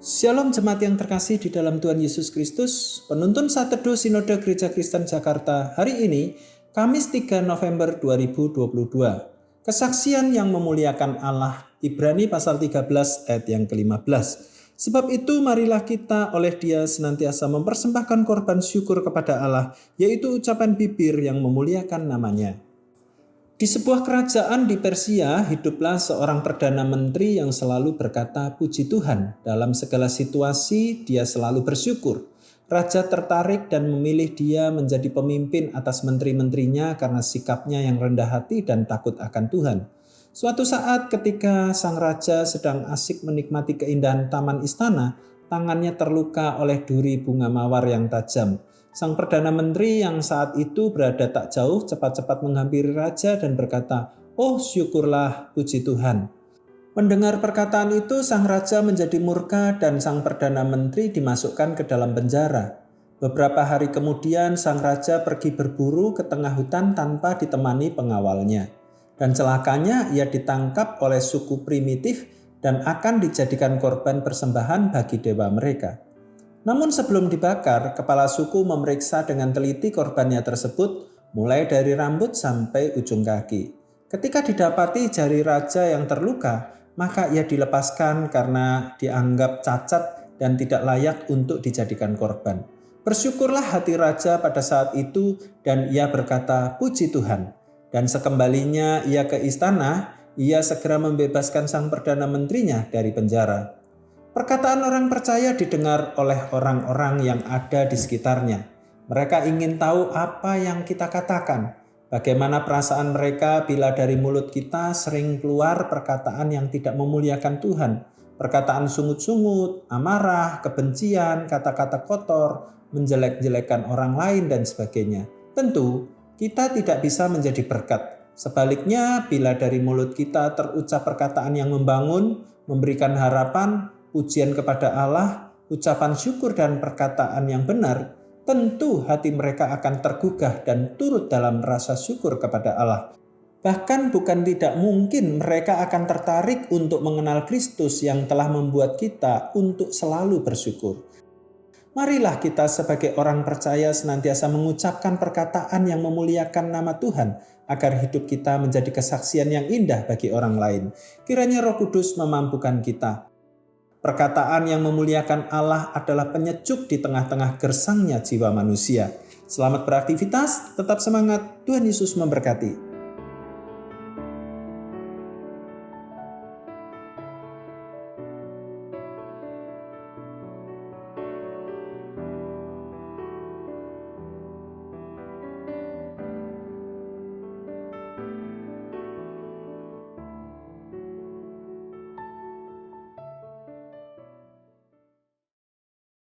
Shalom jemaat yang terkasih di dalam Tuhan Yesus Kristus. Penuntun Saat Teduh Sinode Gereja Kristen Jakarta hari ini, Kamis 3 November 2022. Kesaksian yang memuliakan Allah, Ibrani pasal 13 ayat yang ke-15. Sebab itu marilah kita oleh Dia senantiasa mempersembahkan korban syukur kepada Allah, yaitu ucapan bibir yang memuliakan namanya. Di sebuah kerajaan di Persia, hiduplah seorang perdana menteri yang selalu berkata puji Tuhan. Dalam segala situasi, dia selalu bersyukur. Raja tertarik dan memilih dia menjadi pemimpin atas menteri-menterinya karena sikapnya yang rendah hati dan takut akan Tuhan. Suatu saat ketika sang raja sedang asik menikmati keindahan taman istana, tangannya terluka oleh duri bunga mawar yang tajam. Sang Perdana Menteri yang saat itu berada tak jauh cepat-cepat menghampiri raja dan berkata, "Oh syukurlah, puji Tuhan." Mendengar perkataan itu, sang raja menjadi murka dan sang Perdana Menteri dimasukkan ke dalam penjara. Beberapa hari kemudian sang raja pergi berburu ke tengah hutan tanpa ditemani pengawalnya. Dan celakanya ia ditangkap oleh suku primitif dan akan dijadikan korban persembahan bagi dewa mereka. Namun sebelum dibakar, kepala suku memeriksa dengan teliti korbannya tersebut, mulai dari rambut sampai ujung kaki. Ketika didapati jari raja yang terluka, maka ia dilepaskan karena dianggap cacat dan tidak layak untuk dijadikan korban. Bersyukurlah hati raja pada saat itu dan ia berkata, "Puji Tuhan." Dan sekembalinya ia ke istana, ia segera membebaskan sang perdana menterinya dari penjara. Perkataan orang percaya didengar oleh orang-orang yang ada di sekitarnya. Mereka ingin tahu apa yang kita katakan. Bagaimana perasaan mereka bila dari mulut kita sering keluar perkataan yang tidak memuliakan Tuhan. Perkataan sungut-sungut, amarah, kebencian, kata-kata kotor, menjelek-jelekan orang lain dan sebagainya. Tentu kita tidak bisa menjadi berkat. Sebaliknya, bila dari mulut kita terucap perkataan yang membangun, memberikan harapan, pujian kepada Allah, ucapan syukur dan perkataan yang benar, tentu hati mereka akan tergugah dan turut dalam rasa syukur kepada Allah. Bahkan bukan tidak mungkin mereka akan tertarik untuk mengenal Kristus yang telah membuat kita untuk selalu bersyukur. Marilah kita sebagai orang percaya senantiasa mengucapkan perkataan yang memuliakan nama Tuhan agar hidup kita menjadi kesaksian yang indah bagi orang lain. Kiranya Roh Kudus memampukan kita. Perkataan yang memuliakan Allah adalah penyejuk di tengah-tengah gersangnya jiwa manusia. Selamat beraktivitas, tetap semangat, Tuhan Yesus memberkati.